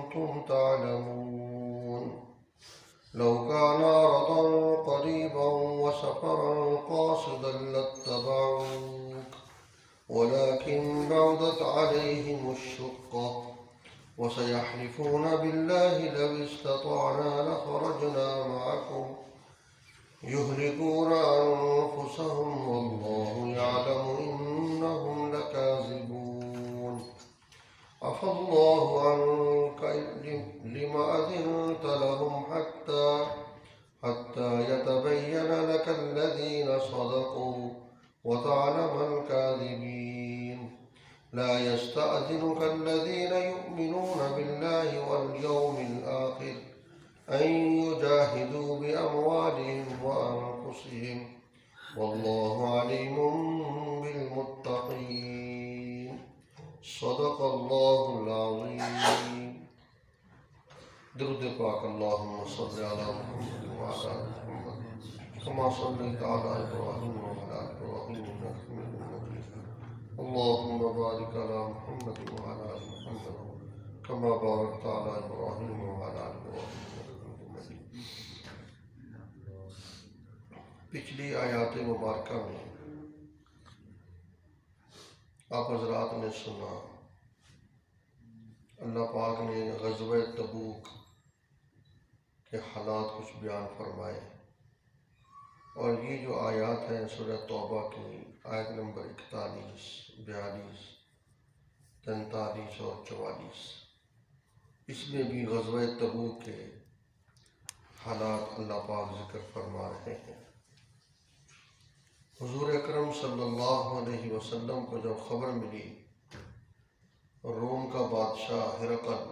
كنتم تعلمون لو كان عرضا قريبا وسفرا قاصدا لاتبعوك ولكن بعدت عليهم الشقة وسيحلفون بالله لو استطعنا لخرجنا معكم يهلكون أنفسهم والله يعلم إنهم لكاذبون عفى الله عنك لما أذنت لهم حتى يتبين لك الذين صدقوا وتعلم الكاذبين لا يستأذنك الذين يؤمنون بالله واليوم الآخر أن يجاهدوا بأموالهم وأنفسهم والله عليم بالمتقين صدق الله العظيم. درود پاک اللهم صل على محمد وعلى آل محمد كما صليت على إبراهيم وعلى آل إبراهيم إنك حميد مجيد. اللهم بارك على محمد وعلى آل محمد كما باركت على إبراهيم وعلى آل إبراهيم إنك حميد مجيد. پچھلی آیات مبارکہ میں آپ حضرات نے سنا اللہ پاک نے غزوہ تبوک کے حالات کچھ بیان فرمائے، اور یہ جو آیات ہیں سورہ توبہ کی آیت نمبر 41، 42، 43 اور 44، اس میں بھی غزوہ تبوک کے حالات اللہ پاک ذکر فرما رہے ہیں۔ حضور اکرم صلی اللہ علیہ وسلم کو جب خبر ملی روم کا بادشاہ ہرقل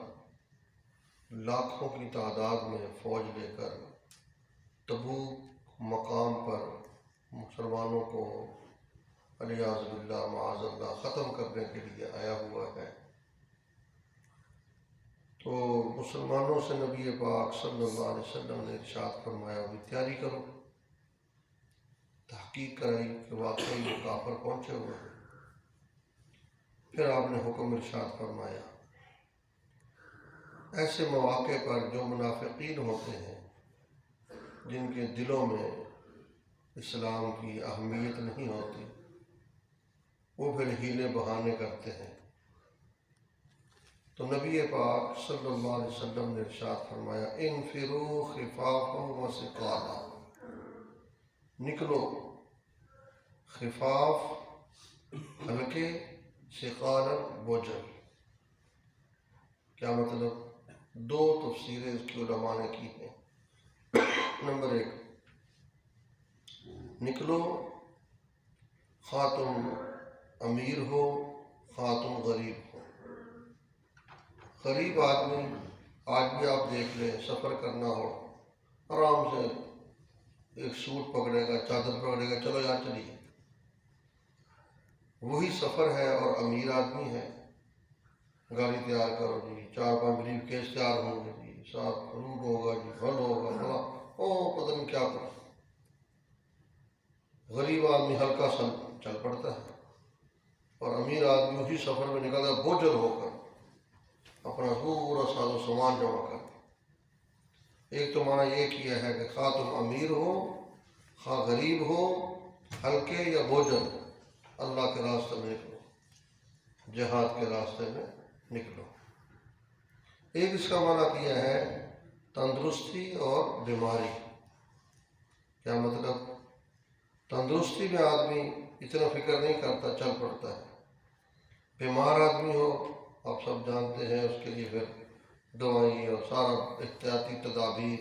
لاکھوں کی تعداد میں فوج لے کر تبوک مقام پر مسلمانوں کو علیاذ باللہ معاذ اللہ ختم کرنے کے لیے آیا ہوا ہے، تو مسلمانوں سے نبی پاک صلی اللہ علیہ وسلم نے ارشاد فرمایا بھی تیاری کرو، تحقیق کرائی کہ واقعی وہ کافر پہنچے ہوئے ہیں۔ پھر آپ نے حکم ارشاد فرمایا ایسے مواقع پر جو منافقین ہوتے ہیں جن کے دلوں میں اسلام کی اہمیت نہیں ہوتی، وہ پھر حیلے بہانے کرتے ہیں، تو نبی پاک صلی اللہ علیہ وسلم نے ارشاد فرمایا انفروا خفافا وثقالا، نکلو خفاف ہلکے، ثقالا بوجھل۔ کیا مطلب؟ دو تفسیریں اس کی علماء نے کی ہیں۔ نمبر 1، نکلو خواہ تم امیر ہو خواہ تم غریب ہو۔ غریب آدمی آج بھی آپ دیکھ لیں، سفر کرنا ہو آرام سے ایک سوٹ پکڑے گا، چادر پکڑے گا، چلو یہاں چلیے، وہی سفر ہے۔ اور امیر آدمی ہے، گاڑی تیار کرو جی، 4-5 بریف کیس تیار ہوں گے جی، ساتھ روٹ ہوگا جی، پھل ہوگا، فلاں پتہ نہیں کیا کرو۔ غریب آدمی ہلکا سا چل پڑتا ہے، اور امیر آدمی اسی سفر میں نکلتا ہے بوجھل ہو کر، اپنا پورا ساز و سامان جمع کر۔ ایک تو معنی یہ کیا ہے کہ خواہ تم امیر ہو خواہ غریب ہو، ہلکے یا بوجھل، اللہ کے راستے میں نکلو، جہاد کے راستے میں نکلو۔ ایک اس کا معنی کیا ہے تندرستی اور بیماری۔ کیا مطلب؟ تندرستی میں آدمی اتنا فکر نہیں کرتا، چل پڑتا ہے۔ بیمار آدمی ہو، آپ سب جانتے ہیں، اس کے لیے پھر دوائی اور سارا احتیاطی تدابیر،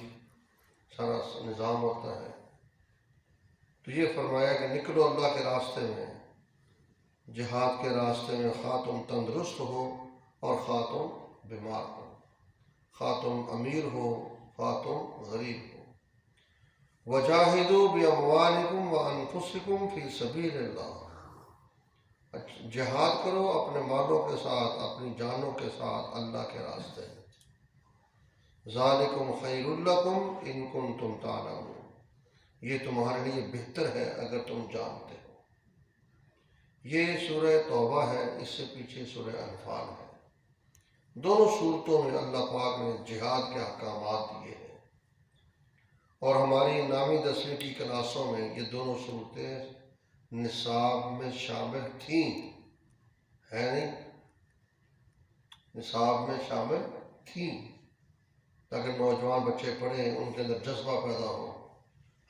سارا نظام ہوتا ہے۔ تو یہ فرمایا کہ نکلو اللہ کے راستے میں، جہاد کے راستے میں، خواہ تم تندرست ہو اور خواہ تم بیمار ہو، خواہ تم امیر ہو خواہ تم غریب ہو۔ وَجَاهِدُوا بِأَمْوَالِكُمْ وَأَنفُسِكُمْ فِي سَبِيلِ اللَّهِ، جہاد کرو اپنے مالوں کے ساتھ، اپنی جانوں کے ساتھ اللہ کے راستے میں۔ ذَلِكُمْ خَيْرٌ لَكُمْ إِن كُنتُمْ تَعْلَمُونَ، یہ تمہارے لیے بہتر ہے اگر تم جانتے ہو۔ یہ سورہ توبہ ہے، اس سے پیچھے سورہ انفال ہے۔ دونوں صورتوں میں اللہ پاک نے جہاد کے احکامات دیے ہیں، اور ہماری نامی 10ویں کی کلاسوں میں یہ دونوں صورتیں نصاب میں شامل تھیں، ہے نہیں؟ نصاب میں شامل تھیں تاکہ نوجوان بچے پڑھیں، ان کے اندر جذبہ پیدا ہو،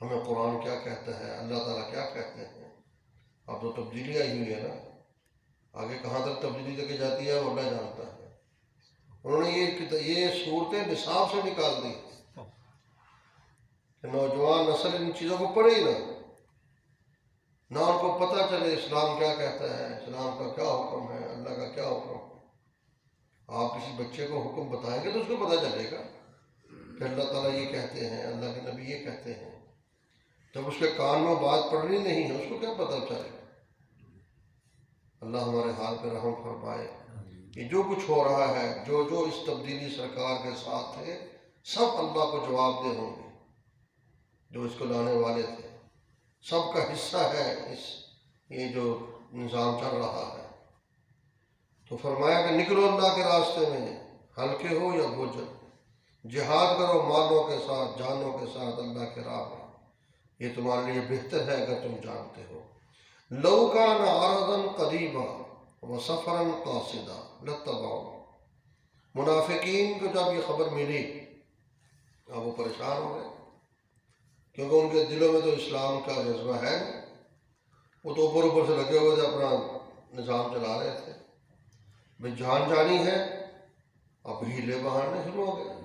ہمیں قرآن کیا کہتا ہے، اللہ تعالیٰ کیا کہتے ہیں۔ اب تو تبدیلی آئی ہوئی ہے نا، آگے کہاں تک تبدیلی لے کے جاتی ہے وہ اللہ جانتا ہے۔ انہوں نے یہ صورتیں نصاب سے نکال دی کہ نوجوان نسل ان چیزوں کو پڑھے ہی نہ ان کو پتہ چلے اسلام کیا کہتا ہے، اسلام کا کیا حکم ہے، اللہ کا کیا حکم ہے۔ آپ کسی بچے کو حکم بتائیں گے تو اس کو پتہ چلے گا کہ اللہ تعالیٰ یہ کہتے ہیں، اللہ کے نبی یہ کہتے ہیں۔ جب اس کے کان میں بات پڑھنی نہیں ہے اس کو کیا پتہ چلے گا۔ اللہ ہمارے حال پہ رحم فرمائے کہ جو کچھ ہو رہا ہے، جو اس تبدیلی سرکار کے ساتھ ہے، سب اللہ کو جواب دہ ہوں گے، جو اس کو لانے والے تھے، سب کا حصہ ہے یہ جو نظام چل رہا ہے۔ تو فرمایا کہ نکلو اللہ کے راستے میں، ہلکے ہو یا بوجھل، جہاد کرو مالوں کے ساتھ، جانوں کے ساتھ اللہ کے راہ میں، یہ تمہارے لیے بہتر ہے اگر تم جانتے ہو۔ لو کان عرضا قریبا وسفرا قاصدا لاتبعوا، منافقین کو جب یہ خبر ملی اب وہ پریشان ہو گئے، کیونکہ ان کے دلوں میں تو اسلام کا جذبہ ہے نہیں، وہ تو اوپر سے لگے ہوئے تھے، اپنا نظام چلا رہے تھے، بھئی جان جانی ہے، اب ہیلے بہانے شروع ہو گئے۔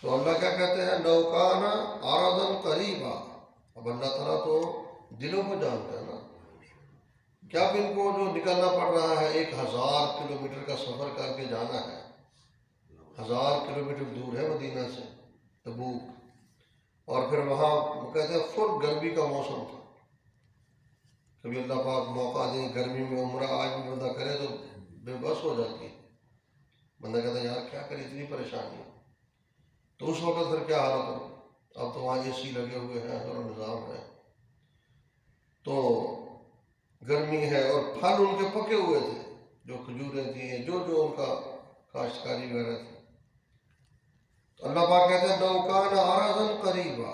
تو اللہ کیا کہتے ہیں، لو کان عرضا قریبا، اب اللہ تعالیٰ تو دلوں کو جانتا ہے نا، کیا بھی ان کو جو نکلنا پڑ رہا ہے، 1000 کلومیٹر کا سفر کر کے جانا ہے، 1000 کلومیٹر دور ہے مدینہ سے تبوک، اور پھر وہاں وہ کہتے ہیں فل گرمی کا موسم تھا۔ کبھی اللہ پاک موقع دے گرمی میں عمرہ آج بھی بندہ کرے تو بے بس ہو جاتی ہے، بندہ کہتا ہے یار کیا کرے، اتنی پریشانی ہے۔ تو اس وقت پھر کیا حالت ہو، اب تو وہاں AC لگے ہوئے ہیں، ہر نظام ہے، تو گرمی ہے، اور پھل ان کے پکے ہوئے تھے، جو کھجوریں تھیں، جو ان کا کاشتکاری وغیرہ تھی۔ تو اللہ پاک کہتے ہیں لو کان عرضا قریبا،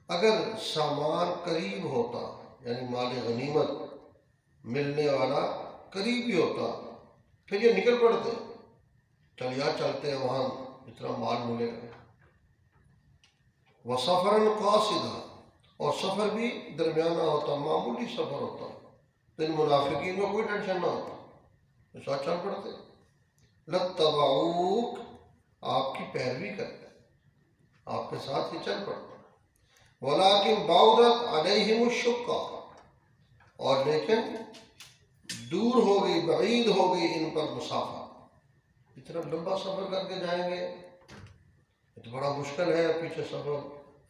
اگر سامان قریب ہوتا، یعنی مال غنیمت ملنے والا قریب ہی ہوتا، پھر یہ نکل پڑتے، چل یار چلتے ہیں وہاں اتنا مال ملے گا۔ وسفرا قاصدا، اور سفر بھی درمیانہ ہوتا، معمولی سفر ہوتا، تو ان منافقین کو کوئی ٹینشن نہ ہوتا، تو ساتھ چل پڑتے۔ لاتبعوک، آپ کی پیروی کرتے، آپ کے ساتھ ہی چل پڑتے۔ ولیکن بعدت علیہم الشقہ، اور لیکن دور ہو گئی، بعید ہو گئی ان پر مسافت، اتنا لمبا سفر کر کے جائیں گے یہ تو بڑا مشکل ہے، پیچھے سفر،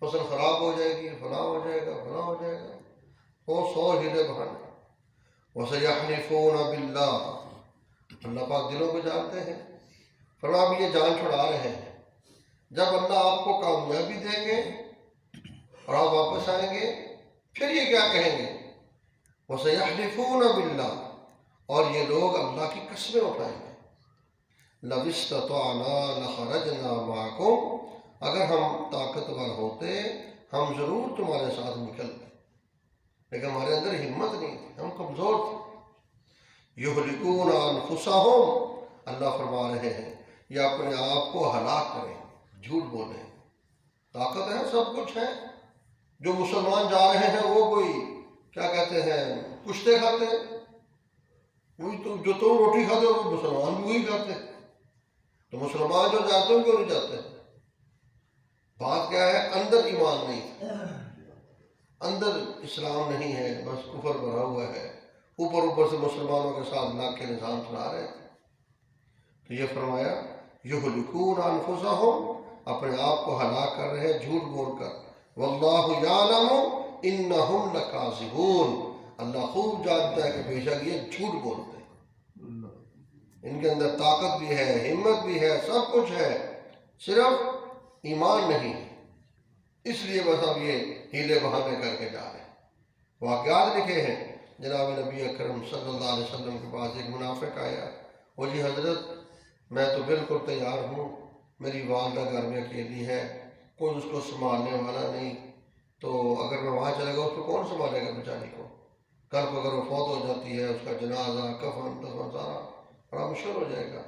فصل خراب ہو جائے گی، فلاں ہو جائے گا، فلاں ہو جائے گا، وہ 100 ہیلے بہانے۔ وَسَيَحْلِفُونَ بِاللَّهِ، اللہ پاک دلوں کو جانتے ہیں، فرما اب یہ جان چھڑا رہے ہیں، جب اللہ آپ کو کامیابی دیں گے اور آپ واپس آئیں گے پھر یہ کیا کہیں گے، وَسَيَحْلِفُونَ بِاللَّهِ، اور یہ لوگ اللہ کی قسمیں اٹھائیں گے، لَوِ اسْتَطَعْنَا لَخَرَجْنَا مَعَكُمْ، اگر ہم طاقتور ہوتے ہم ضرور تمہارے ساتھ نکلتے، لیکن ہمارے اندر ہمت نہیں تھی، ہم کمزور تھے۔ یہلکون انفسہم، اللہ فرما رہے ہیں یہ اپنے آپ کو ہلاک کریں، جھوٹ بولیں، طاقت ہے، سب کچھ ہے، جو مسلمان جا رہے ہیں وہ کوئی کیا کہتے ہیں کشتے کھاتے ہیں، وہی تو جو تم روٹی کھاتے ہو وہ مسلمان بھی وہی کھاتے ہیں، تو مسلمان جو جاتے ہیں کیوں نہیں جاتے؟ بات کیا ہے، اندر ایمان نہیں، اندر اسلام نہیں ہے، بس کفر بھرا ہوا ہے، اوپر سے مسلمانوں کے ساتھ لاکھ کے نظام چلا رہے ہیں۔ تو یہ فرمایا یہلکون انفسہم، اپنے آپ کو ہلاک کر رہے ہیں جھوٹ بول کر، واللہ یعلم انہم لکاذبون، اللہ خوب جانتا ہے کہ بے شک یہ جھوٹ بولتے ہیں، ان کے اندر طاقت بھی ہے، ہمت بھی ہے، سب کچھ ہے، صرف ایمان نہیں، اس لیے بس اب یہ ہیلے بہانے کر کے جا رہے ہیں۔ واقعات لکھے ہیں، جناب نبی اکرم صلی اللہ علیہ وسلم کے پاس ایک منافق آیا، وہ جی حضرت میں تو بالکل تیار ہوں، میری والدہ گھر میں اکیلی ہے، کوئی اس کو سنبھالنے والا نہیں، تو اگر میں وہاں چلے گا اس کو کون سنبھالے گا بیچاری کو؟ کل کو اگر وہ فوت ہو جاتی ہے، اس کا جنازہ کفن دفن سارا بڑا مشکل ہو جائے گا،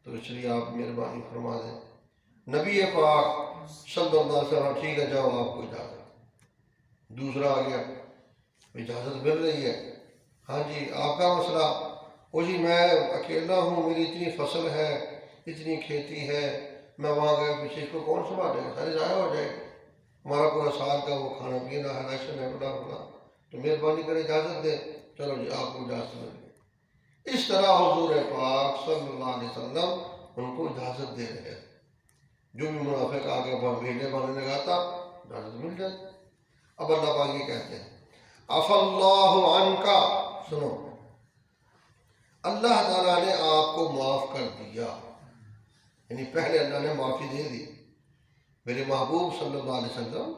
تو اس لیے آپ مہربانی فرما دیں۔ نبی پاک صلی اللہ علیہ وسلم ٹھیک ہے جاؤ آپ کو اجازت۔ دوسرا آ گیا، اجازت مل رہی ہے، ہاں جی آپ کا مسئلہ؟ وہ جی میں اکیلا ہوں، میری اتنی فصل ہے، اتنی کھیتی ہے، میں وہاں گیا پیچھے اس کو کون سنبھالے گا؟ سارے ضائع ہو جائے گا، ہمارا پورا سال کا وہ کھانا پینا ہے، راشن ہے، بڑا بڑا، تو مہربانی کریں اجازت دیں۔ چلو جی آپ کو اجازت مل گئی۔ اس طرح حضور پاک صلی اللہ علیہ وسلم ان کو اجازت دے رہے ہیں۔ جو بھی منافق آگے بھیڑے باندھنے لگا تھا اجازت مل جائے۔ اب اللہ پاک یہ کہتے ہیں عفا اللہ عنکا، سنو اللہ تعالیٰ نے آپ کو معاف کر دیا، یعنی پہلے اللہ نے معافی دے دی، میرے محبوب صلی اللہ علیہ وسلم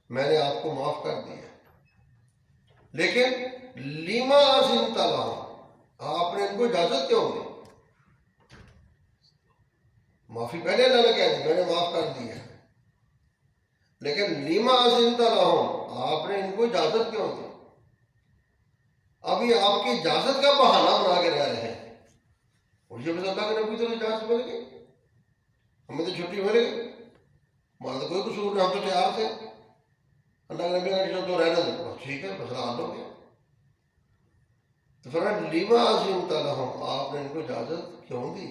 میں نے آپ کو معاف کر دیا، لیکن لما أذنت لهم، آپ نے ان کو اجازت کیوں دی؟ معافی پہلے اللہ نے کہہ دی، میں نے معاف کر دیا، لیکن لما أذنت لهم، آپ نے ان کو اجازت کیوں دی؟ ابھی آپ کی اجازت کا بہانہ بنا کے رہ رہے ہیں، اور یہ بس اللہ کے نبی تو اجازت مل گئی، ہمیں تو چھٹی مل گئی، ہمارا تو کوئی قصور نہیں، ہم تو تیار تھے، اللہ کے نبی نے تو رہنا دو، ٹھیک ہے مسئلہ حل ہو گیا۔ تو فرمایا لما أذنت لهم، آپ نے ان کو اجازت کیوں دی؟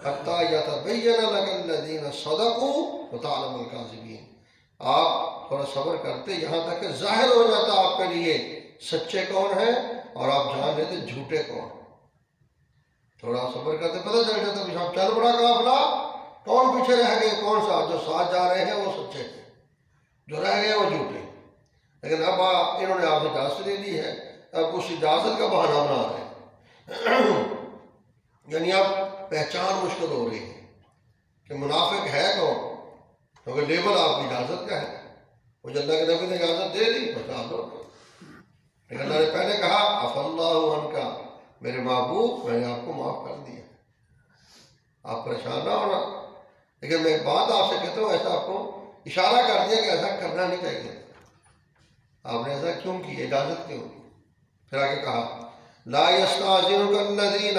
حتیٰ یتبین لک الذین صدقوا وتعلم الکاذبین، آپ تھوڑا صبر کرتے یہاں تک کہ ظاہر ہو جاتا آپ کے لیے سچے کون ہیں اور آپ جان لیتے جھوٹے کون۔ تھوڑا صبر کرتے پتہ چل جاتا پیچھے چل پڑا قافلہ، کون پیچھے رہ گئے، کون سا جو ساتھ جا رہے ہیں وہ سچے تھے، جو رہ گئے وہ جھوٹے۔ لیکن اب انہوں نے آپ سے اجازت لے لی ہے، اب اس اجازت کا بہانہ بنا رہے ہیں، یعنی اب پہچان مشکل ہو رہی ہے کہ منافق ہے کون، کیونکہ لیبل آپ کی اجازت کا ہے، وہ جو اللہ کے نبی نے اجازت دے دی بتا دو، لیکن اللہ نے پہلے کہا عفا اللہ عنکا، میرے محبوب میں نے آپ کو معاف کر دیا، آپ پریشان نہ ہونا۔ لیکن میں ایک بات آپ سے کہتا ہوں، ایسا آپ کو اشارہ کر دیا کہ ایسا کرنا نہیں چاہیے، آپ نے ایسا کیوں کی، اجازت کیوں کی؟ پھر آگے کہا لا یستأذنک الذین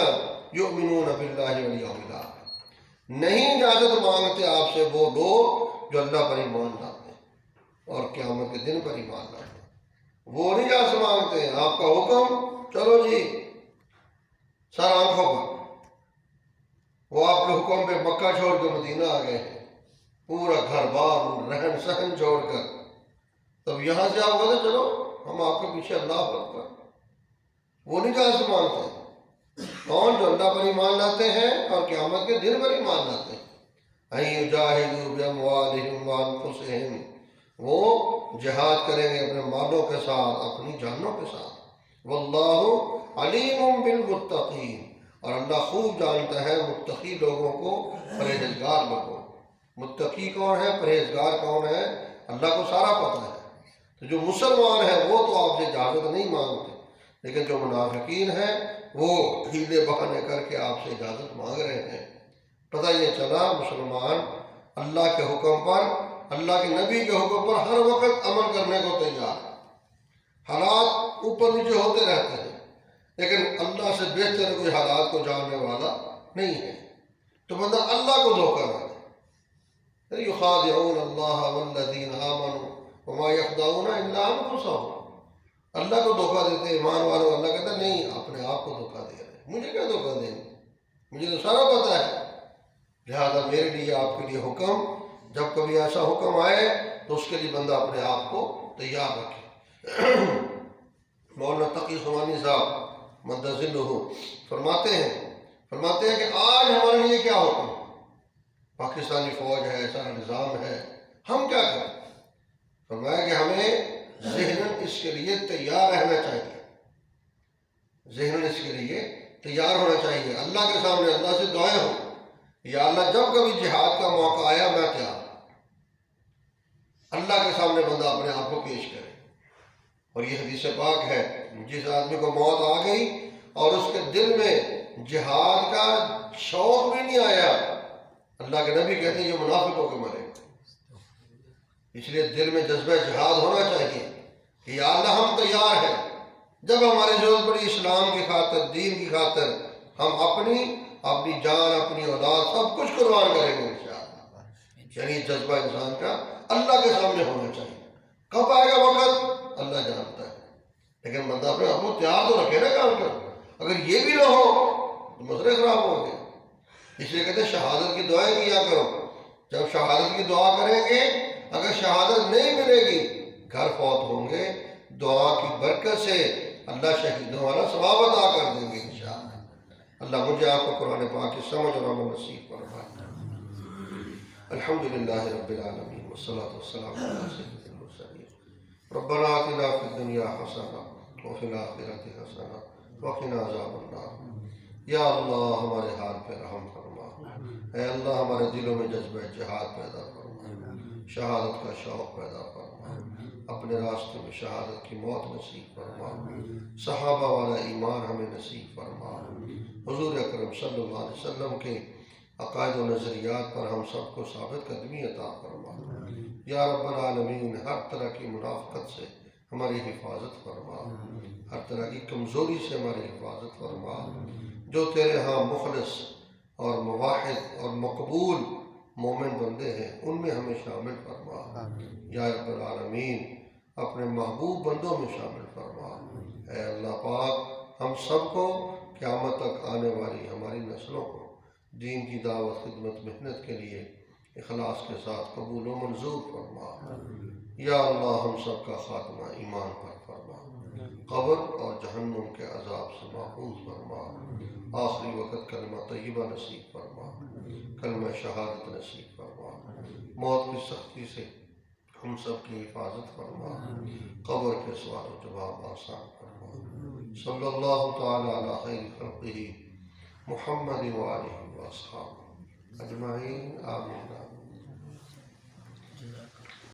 یؤمنون باللہ والیوم الآخر، نہیں اجازت مانگتے آپ سے وہ لوگ جو اللہ پر ایمان لاتے ہیں اور قیامت کے دن پر ایمان لاتے ہیں، وہ نہیں اجازت مانگتے ہیں، آپ کا حکم چلو جی سر آنکھوں پر، وہ آپ کے حکم پہ مکہ چھوڑ کے مدینہ آ گئے ہیں، پورا گھر بار رہن سہن چھوڑ کر، تب یہاں سے آپ کہتے چلو ہم آپ کے پیچھے اللہ پر، وہ نہیں اجازت مانگتے ہیں۔ کون؟ جو اللہ پر ایمان لاتے ہیں اور قیامت کے دن پر ایمان لاتے ہیں۔ ان یجاہدوا باموالہم وانفسہم، وہ جہاد کریں گے اپنے مالوں کے ساتھ، اپنی جانوں کے ساتھ، واللہ علیم بالمتقین، اور اللہ خوب جانتا ہے متقی لوگوں کو، پرہیزگار لوگوں کو۔ متقی کون ہے، پرہیزگار کون ہے، اللہ کو سارا پتہ ہے۔ تو جو مسلمان ہیں وہ تو آپ سے اجازت نہیں مانگتے، لیکن جو منافقین ہیں وہ ہیلے بہانے کر کے آپ سے اجازت مانگ رہے ہیں۔ پتہ یہ چلا مسلمان اللہ کے حکم پر، اللہ کے نبی کے حکم پر ہر وقت عمل کرنے کو تیار ہے۔ حالات اوپر نیچے ہوتے رہتے ہیں، لیکن اللہ سے بہتر کوئی حالات کو جاننے والا نہیں ہے، تو بندہ اللہ کو دھوکہ نہ دے۔ یخادعون اللہ والذین آمنوا وما یخدعون الا انفسہم، اللہ کو دھوکہ دیتے ایمان والوں، اللہ کہتا نہیں اپنے آپ کو دھوکہ دے رہے ہیں، مجھے کیا دھوکہ دیں گے، مجھے تو سارا پتہ ہے۔ لہذا میرے لیے آپ کے لیے حکم، جب کبھی ایسا حکم آئے تو اس کے لیے بندہ اپنے آپ کو تیار رکھے۔ مولانا تقی عثمانی صاحب مدذلہ فرماتے ہیں کہ آج ہمارے لیے کیا حکم، پاکستانی فوج ہے، سارا نظام ہے، ہم کیا کریں؟ فرمایا کہ ہمیں ذہناً اس کے لیے تیار رہنا چاہیے، ذہناً اس کے لیے تیار ہونا چاہیے، اللہ کے سامنے اللہ سے دعائیں ہوں، یا اللہ جب کبھی جہاد کا موقع آیا میں تیار ہوں۔ اللہ کے سامنے بندہ اپنے آپ کو پیش کرے، اور یہ حدیث پاک ہے، جس آدمی کو موت آ گئی اور اس کے دل میں جہاد کا شوق بھی نہیں آیا، اللہ کے نبی کہتے ہیں یہ منافق ہو کے مرے. اس لیے دل میں جذبہ جہاد ہونا چاہیے کہ یا اللہ ہم تیار ہیں، جب ہماری ضرورت پڑی اسلام کی خاطر، دین کی خاطر، ہم اپنی جان، اپنی اولاد سب کچھ قربان کریں گے انشاءاللہ. یعنی جذبہ انسان کا اللہ کے سامنے ہونا چاہیے. کب آئے گا وقت اللہ جانتا ہے، لیکن بندہ اپنے آپ کو تیار تو رکھے نا کام کر. اگر یہ بھی نہ ہو تو مسئلے خراب ہو گئے. اس لیے کہتے ہیں شہادت کی دعائیں کیا کرو. جب شہادت کی دعا کریں گے، اگر شہادت نہیں ملے گی، گھر فوت ہوں گے، دعا کی برکت سے اللہ شہیدوں والا ثواب عطا کر دیں گے انشاءاللہ. اللہ مجھے آپ کو قرآن پاک کی سمجھ اور عمل نصیب فرمائے. الحمدللہ رب العالمین والصلاة والسلام علی سید المرسلین. ربنا آتنا فی الدنیا حسنہ وفی الآخرۃ حسنہ وقنا عذاب النار. یا اللہ ہمارے حال پہ رحم فرما. اے اللہ ہمارے دلوں میں جذبہ جہاد پیدا فرما، شہادت کا شوق پیدا فرما، اپنے راستے میں شہادت کی موت نصیب فرما. صحابہ والا ایمان ہمیں نصیب فرما. حضور اکرم صلی اللہ علیہ وسلم کے عقائد و نظریات پر ہم سب کو ثابت قدمی عطا فرما. یا رب العالمین ہر طرح کی منافقت سے ہماری حفاظت فرما، ہر طرح کی کمزوری سے ہماری حفاظت فرما. جو تیرے ہاں مخلص اور موحد اور مقبول مومن بندے ہیں ان میں ہمیں شامل فرما. یا رب العالمین اپنے محبوب بندوں میں شامل فرما. اے اللہ پاک ہم سب کو قیامت تک آنے والی ہماری نسلوں کو دین کی دعوت، خدمت، محنت کے لیے اخلاص کے ساتھ قبول و منظور فرما. یا اللہ ہم سب کا خاتمہ ایمان پر فرما، قبر اور جہنم کے عذاب سے محفوظ فرما. آخری وقت کلمہ طیبہ نصیب فرما، کلمہ شہادت نصیب فرما. موت کی سختی سے ہم سب کی حفاظت فرما. قبر کے سوال و جواب آسان فرما. صلی اللہ تعالی علی خیر خلقہ محمد وآلہ واصحابہ اجمعین. آمین.